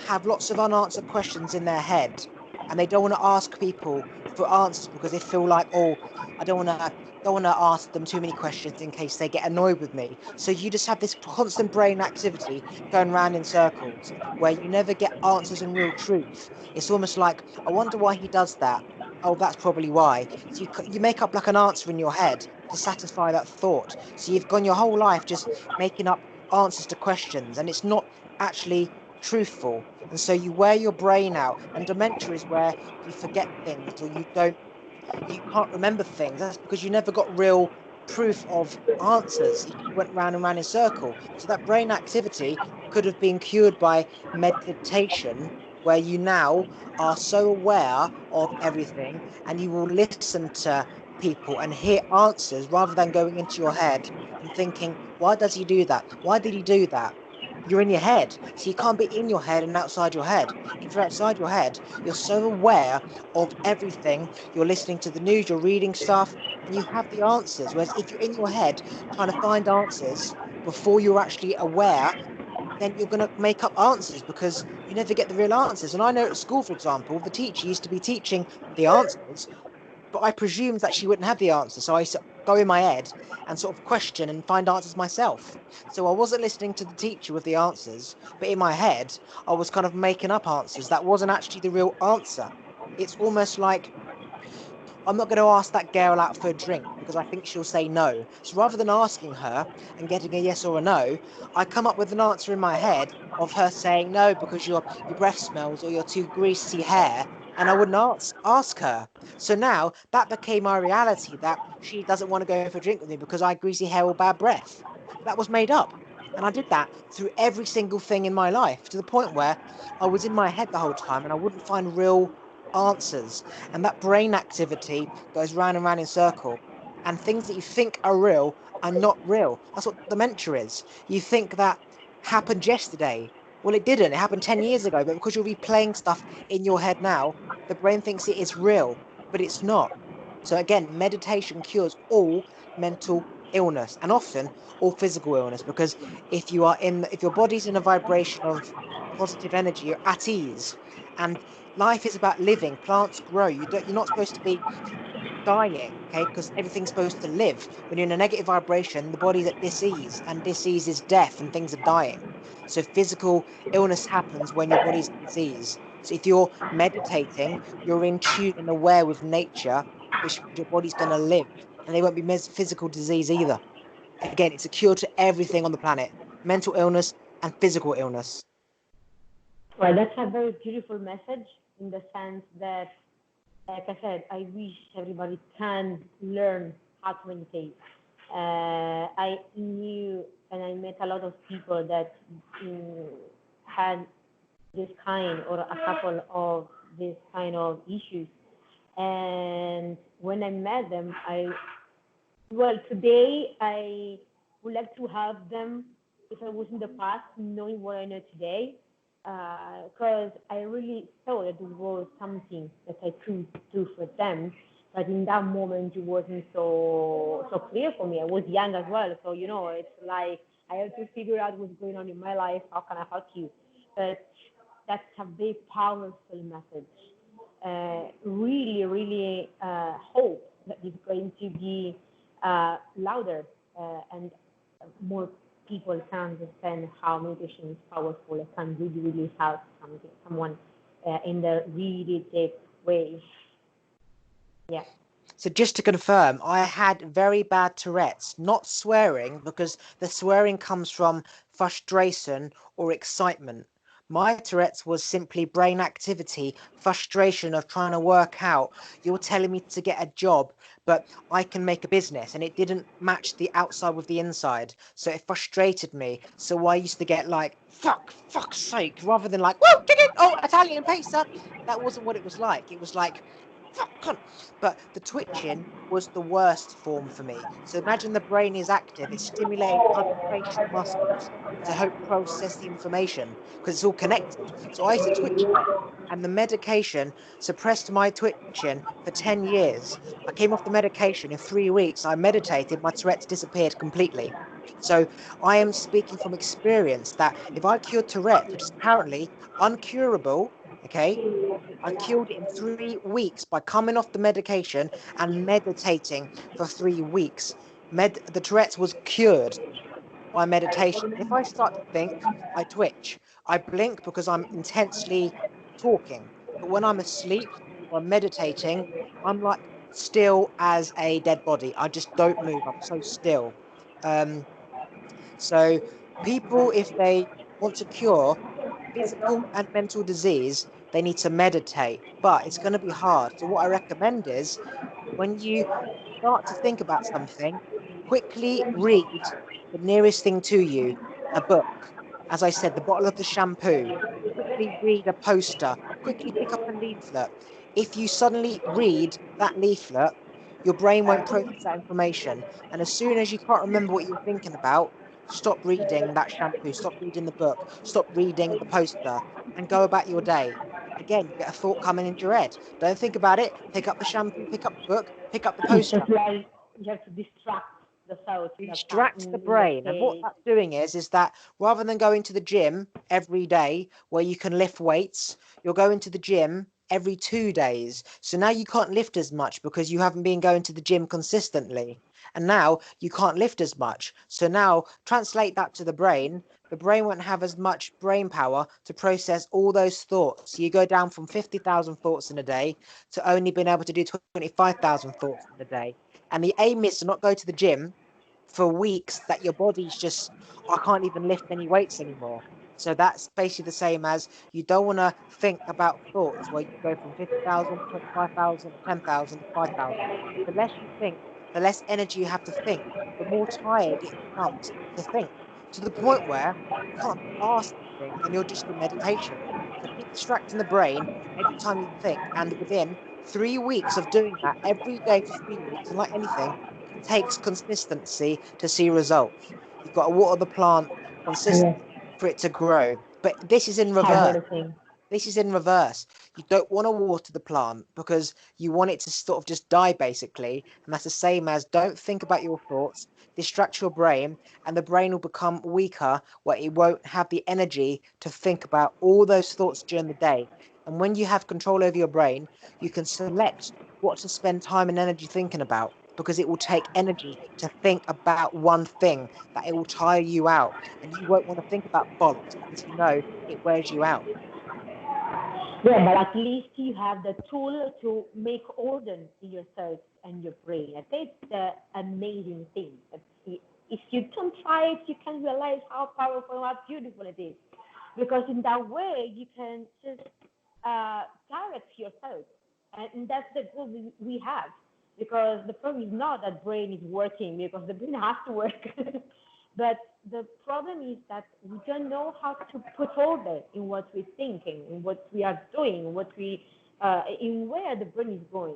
have lots of unanswered questions in their head, and they don't want to ask people for answers because they feel like, oh, I don't want to ask them too many questions in case they get annoyed with me. So you just have this constant brain activity going round in circles where you never get answers and real truth. It's almost like, I wonder why he does that. Oh, that's probably why. So you make up like an answer in your head to satisfy that thought. So you've gone your whole life just making up answers to questions, and it's not actually truthful. And so you wear your brain out, and dementia is where you forget things or you can't remember things. That's because you never got real proof of answers. You just went round and round in circle. So that brain activity could have been cured by meditation, where you now are so aware of everything and you will listen to people and hear answers rather than going into your head and thinking, why does he do that? Why did he do that? You're in your head, so you can't be in your head and outside your head. If you're outside your head, you're so aware of everything. You're listening to the news, you're reading stuff, and you have the answers. Whereas if you're in your head trying to find answers before you're actually aware, then you're going to make up answers because you never get the real answers. And I know at school, for example, the teacher used to be teaching the answers, but I presumed that she wouldn't have the answer. So I go in my head and sort of question and find answers myself. So I wasn't listening to the teacher with the answers, but in my head, I was kind of making up answers that wasn't actually the real answer. It's almost like I'm not going to ask that girl out for a drink because I think she'll say no. So rather than asking her and getting a yes or a no, I come up with an answer in my head of her saying no because your breath smells or your too greasy hair, and I wouldn't ask her. So now that became my reality that she doesn't want to go for a drink with me because I had greasy hair or bad breath. That was made up. And I did that through every single thing in my life to the point where I was in my head the whole time and I wouldn't find real answers, and that brain activity goes round and round in circle, and things that you think are real are not real. That's what dementia is. You think that happened yesterday. Well, it didn't. It happened 10 years ago, but because you're replaying stuff in your head now, the brain thinks it is real, but it's not. So again, meditation cures all mental illness and often all physical illness, because if your body's in a vibration of positive energy, you're at ease. And life is about living. Plants grow. You're not supposed to be dying, okay? Because everything's supposed to live. When you're in a negative vibration, the body's at dis-ease, and dis-ease is death and things are dying. So physical illness happens when your body's in disease. So if you're meditating, you're in tune and aware with nature, which means your body's going to live, and there won't be physical disease either. Again, it's a cure to everything on the planet, mental illness and physical illness. Well, that's a very beautiful message in the sense that, like I said, I wish everybody can learn how to meditate. I knew and I met a lot of people that had this kind or a couple of this kind of issues. And when I met them, today I would like to have them if I was in the past, knowing what I know today, because I really thought that it was something that I could do for them. But in that moment, it wasn't so clear for me. I was young as well, so it's like I have to figure out what's going on in my life. How can I help you? But that's a very powerful message. Really, really hope that it's going to be louder and more people can understand how meditation is powerful and can really, really help someone in the really deep way. Yeah. So just to confirm, I had very bad Tourette's, not swearing, because the swearing comes from frustration or excitement. My Tourette's was simply brain activity, frustration of trying to work out. You're telling me to get a job, but I can make a business, and it didn't match the outside with the inside. So it frustrated me. So I used to get like, fuck's sake, rather than like, whoa, oh, Italian pizza. That wasn't what it was like. It was like, fuck, but the twitching was the worst form for me. So imagine the brain is active, it's stimulating other facial muscles to help process the information because it's all connected. So I used to twitch a lot, and the medication suppressed my twitching for 10 years. I came off the medication in 3 weeks. I meditated, my Tourette's disappeared completely. So I am speaking from experience that if I cured Tourette's, which is apparently uncurable, okay, I cured it in 3 weeks by coming off the medication and meditating for 3 weeks. The Tourette's was cured by meditation. And if I start to think, I twitch. I blink because I'm intensely talking. But when I'm asleep or I'm meditating, I'm like still as a dead body. I just don't move. I'm so still. Um, so people, if they want to cure physical and mental disease, they need to meditate, but it's going to be hard. So what I recommend is when you start to think about something, quickly read the nearest thing to you, a book. As I said, the bottle of the shampoo. Quickly read a poster. Quickly pick up a leaflet. If you suddenly read that leaflet, your brain won't process that information. And as soon as you can't remember what you were thinking about, stop reading that shampoo, stop reading the book, stop reading the poster, and go about your day. Again, you get a thought coming into your head. Don't think about it. Pick up the shampoo, pick up the book, pick up the It's poster. just like you have to distract the thoughts It that come distracts the in the brain. And what case. that's doing is that rather than going to the gym every day where you can lift weights, you're going to the gym every 2 days. So now you can't lift as much because you haven't been going to the gym consistently. And now you can't lift as much. So now translate that to the brain won't have as much brain power to process all those thoughts. You go down from 50,000 thoughts in a day to only being able to do 25,000 thoughts in a day. And the aim is to not go to the gym for weeks that your body's just, I can't even lift any weights anymore. So that's basically the same as you don't want to think about thoughts where you go from 50,000 to 25,000 to 10,000 to 5,000. The less you think, the less energy you have to think, the more tired it becomes to think, to the point where you can't be asked to think and you're just in meditation. So keep distracting the brain every time you think. And within 3 weeks of doing that every day for 3 weeks, and like anything, it takes consistency to see results. You've got to water the plant Yes, consistently for it to grow. But this is in reverse. everything. This is in reverse. You don't want to water the plant because you want it to sort of just die, basically. And that's the same as don't think about your thoughts, distract your brain, and the brain will become weaker where it won't have the energy to think about all those thoughts during the day. And when you have control over your brain, you can select what to spend time and energy thinking about because it will take energy to think about one thing, that it will tire you out, and you won't want to think about bollocks because you know it wears you out. Yeah, but at least you have the tool to make order in yourself and your brain. I think it's the amazing thing. That if you don't try it, you can realize how powerful, how beautiful it is. Because in that way, you can just direct yourself. And that's the goal we have. Because the problem is not that brain is working, because the brain has to work. But the problem is that we don't know how to put order in what we're thinking, in what we are doing, in where the brain is going.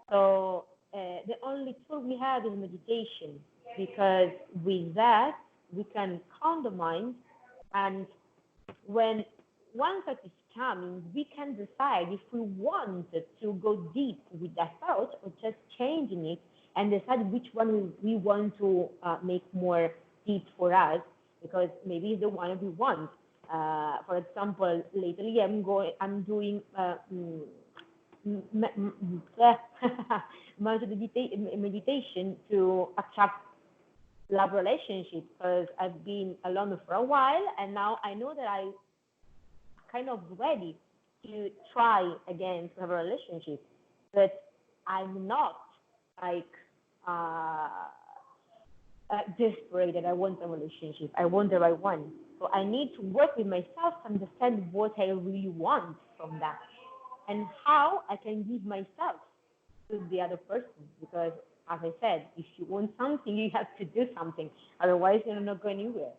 So the only tool we have is meditation, because with that we can calm the mind, and when one thought is coming, we can decide if we want to go deep with that thought or just changing it and decide which one we want to make more deep for us, because maybe it's the one we want. For example, lately I'm doing meditation to attract love relationships, because I've been alone for a while, and now I know that I kind of ready to try again to have a relationship, but I'm not like desperate that I want a relationship. I want the right one. So I need to work with myself to understand what I really want from that and how I can give myself to the other person. Because, as I said, if you want something, you have to do something. Otherwise, you're not going anywhere.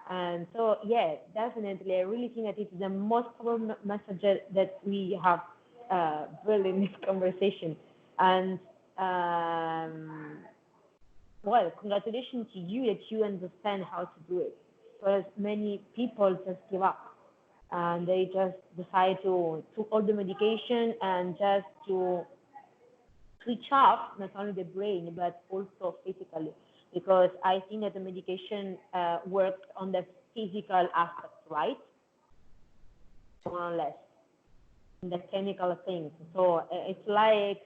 And so, yeah, definitely, I really think that it's the most powerful message that we have built in this conversation. And well, congratulations to you that you understand how to do it. Because many people just give up and they just decide to took all the medication and just to switch off not only the brain but also physically. Because I think that the medication works on the physical aspect, right? More or less, the chemical things. So it's like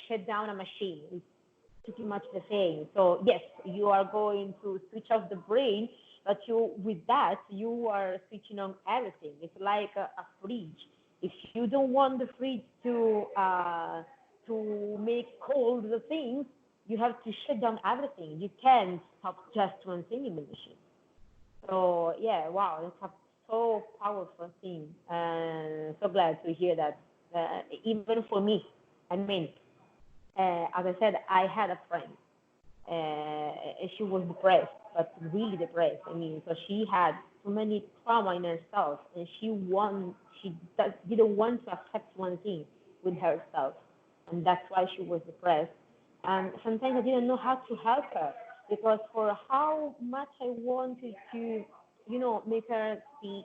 shut down a machine. It's pretty much the same. So yes, you are going to switch off the brain, but with that you are switching on everything. It's like a fridge. If you don't want the fridge to make cold the things, you have to shut down everything. You can't stop just one thing in the machine. So yeah, wow, that's a so powerful thing, and so glad to hear that. Even for me, I mean, as I said, I had a friend. She was depressed, but really depressed. I mean, so she had so many trauma in herself, and she didn't want to accept one thing with herself, and that's why she was depressed. And sometimes I didn't know how to help her, because for how much I wanted to, make her speak,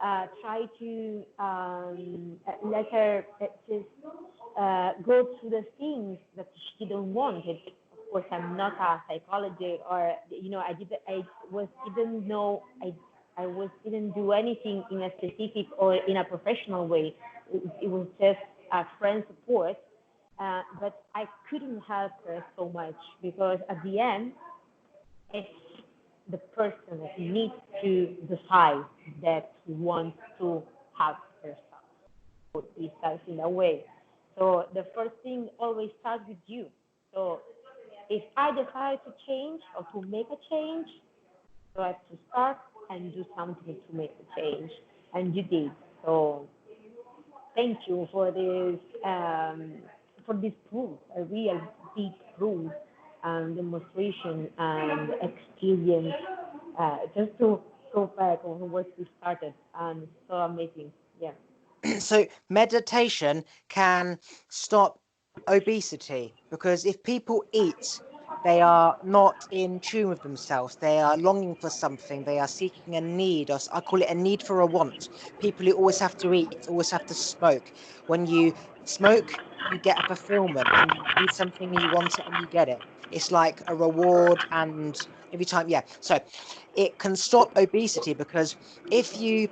try to let her just go through the things that she didn't want. Of course, I'm not a psychologist, or didn't do anything in a specific or in a professional way. It was just a friend support, but I couldn't help her so much, because at the end, it's the person that needs to decide that he wants to help herself, put herself in a way. So the first thing always starts with you. So if I decide to change or to make a change, so I have to start and do something to make the change. And you did. So thank you for this proof, a real deep proof and demonstration and experience. Just to go back on what we started, and so amazing. Yeah. So meditation can stop obesity, because if people eat, they are not in tune with themselves. They are longing for something. They are seeking a need, or I call it a need for a want. People who always have to eat, always have to smoke. When you smoke, you get a fulfillment, and you need something and you want it and you get it. It's like a reward, and every time, yeah. So it can stop obesity, because if you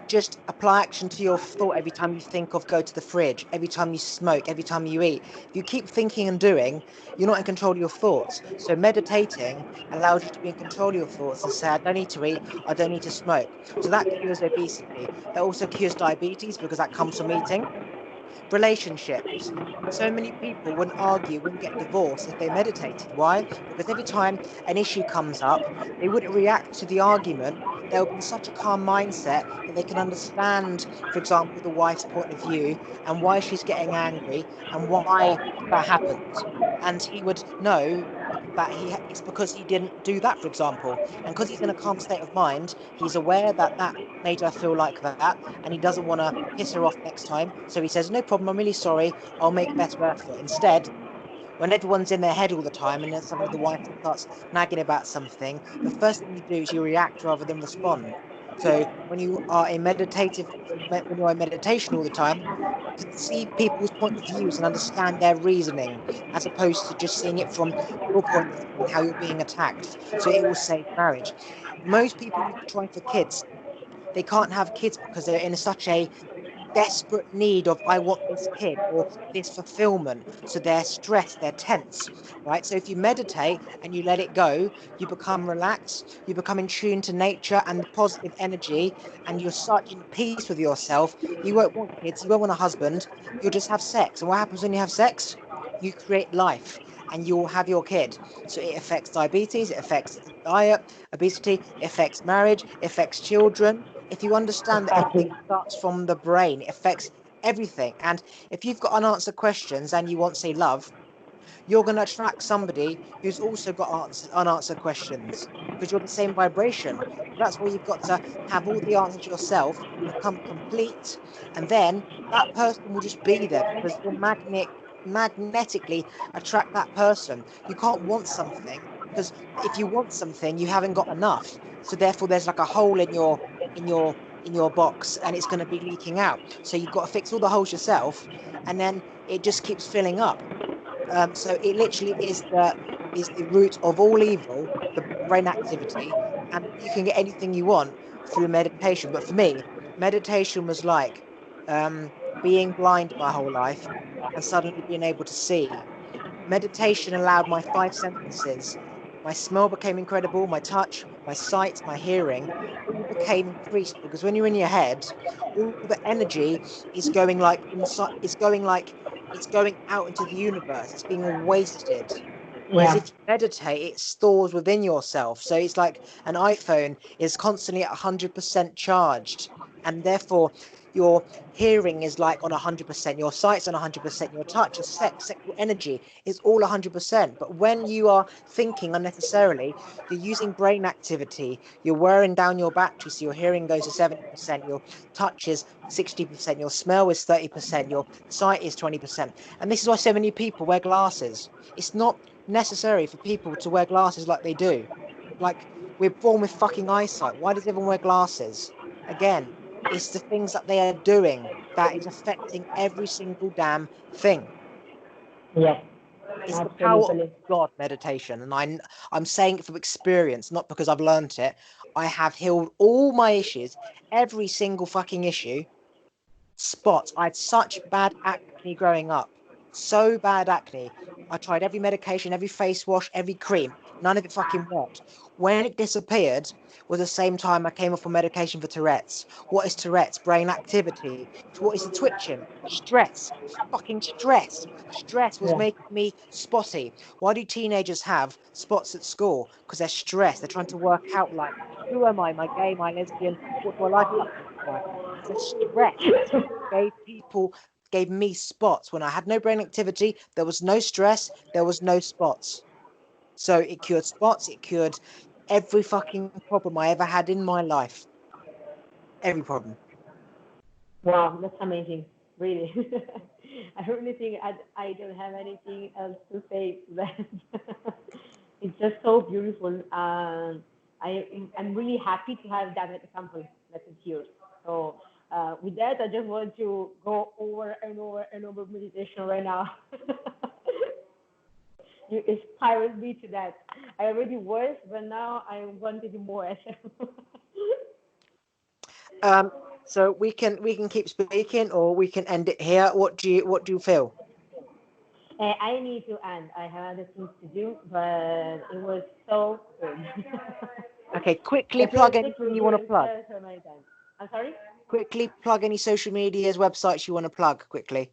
just apply action to your thought every time you think of go to the fridge, every time you smoke, every time you eat. If you keep thinking and doing, you're not in control of your thoughts. So meditating allows you to be in control of your thoughts and say, I don't need to eat, I don't need to smoke. So that cures obesity. That also cures diabetes because that comes from eating. Relationships. So many people wouldn't argue, wouldn't get divorced if they meditated. Why? Because every time an issue comes up, they wouldn't react to the argument. They'll be in such a calm mindset that they can understand, for example, the wife's point of view and why she's getting angry and why that happened. And he would know that it's because he didn't do that, for example. And because he's in a calm state of mind, he's aware that that made her feel like that, and he doesn't want to piss her off next time. So he says, no problem, I'm really sorry, I'll make a better effort. Instead, when everyone's in their head all the time and then suddenly the wife starts nagging about something, the first thing you do is you react rather than respond. So when you are when you're in meditation all the time, you can see people's point of views and understand their reasoning, as opposed to just seeing it from your point of view and how you're being attacked. So it will save marriage. Most people who try for kids, they can't have kids because they're in such a desperate need of I want this kid or this fulfillment. So they're stressed, they're tense, right? So if you meditate and you let it go, you become relaxed, you become in tune to nature and the positive energy, and you're such in peace with yourself. You won't want kids, you won't want a husband, you'll just have sex. And what happens when you have sex? You create life and you'll have your kid. So it affects diabetes, it affects diet, obesity, it affects marriage, it affects children. If you understand that everything Exactly. starts from the brain, it affects everything. And if you've got unanswered questions and you want, say, love, you're going to attract somebody who's also got unanswered questions because you're the same vibration. So that's why you've got to have all the answers yourself, become complete, and then that person will just be there because you're magnetically attract that person. You can't want something because if you want something, you haven't got enough. So therefore, there's like a hole in your in your box, and it's going to be leaking out. So you've got to fix all the holes yourself, and then it just keeps filling up. So it literally is the root of all evil, the brain activity, and you can get anything you want through meditation. But for me, meditation was like um, being blind my whole life and suddenly being able to see. Meditation allowed my five senses. My smell became incredible, my touch, my sight, my hearing, all became increased because when you're in your head, all the energy is going like inside, it's going out into the universe. It's being wasted. Whereas Yeah. if you meditate, it stores within yourself. So it's like an iPhone is constantly at 100% charged. And therefore, your hearing is like on 100%, your sight's on 100%, your touch, your sexual energy is all 100%. But when you are thinking unnecessarily, you're using brain activity, you're wearing down your battery, so your hearing goes to 70%, your touch is 60%, your smell is 30%, your sight is 20%. And this is why so many people wear glasses. It's not necessary for people to wear glasses like they do. Like, we're born with fucking eyesight. Why does everyone wear glasses? Again, it's the things that they are doing that is affecting every single damn thing. Yes. It's the power of Absolutely. God meditation, and I'm saying it from experience, not because I've learnt it. I have healed all my issues, every single fucking issue. Spots. I had such bad acne growing up, so bad acne. I tried every medication, every face wash, every cream. None of it fucking worked. When it disappeared was the same time I came off a medication for Tourette's. What is Tourette's? Brain activity. What is the twitching? Stress. Fucking stress. Stress was Yeah. making me spotty. Why do teenagers have spots at school? Because they're stressed. They're trying to work out, like, who am I? Am I gay? Am I lesbian? What do I like about this guy? Because they're stressed. Gave people gave me spots when I had no brain activity. There was no stress. There was no spots. So it cured spots. It cured every fucking problem I ever had in my life. Every problem. Wow, that's amazing. Really. I really think I don't have anything else to say to that. It's just so beautiful. I'm really happy to have that example that is yours. So with that, I just want to go over and over and over meditation right now. You inspired me to that. I already was, but now I want to do more. Um, So we can keep speaking, or we can end it here. What do you feel? I need to end. I have other things to do, but it was so good. Okay, quickly I feel plug sick anything with you you want to plug. so many times. I'm sorry? Quickly plug any social medias, websites you want to plug. Quickly.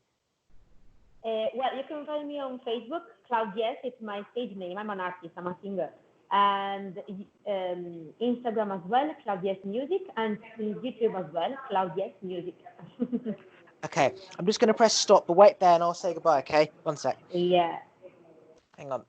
Well, you can find me on Facebook. Cloud Yes, it's my stage name. I'm an artist. I'm a singer. And Instagram as well, Cloud Yes Music, and YouTube as well, Cloud Yes Music. Okay, I'm just going to press stop, but wait there and I'll say goodbye, okay? One sec. Yeah. Hang on.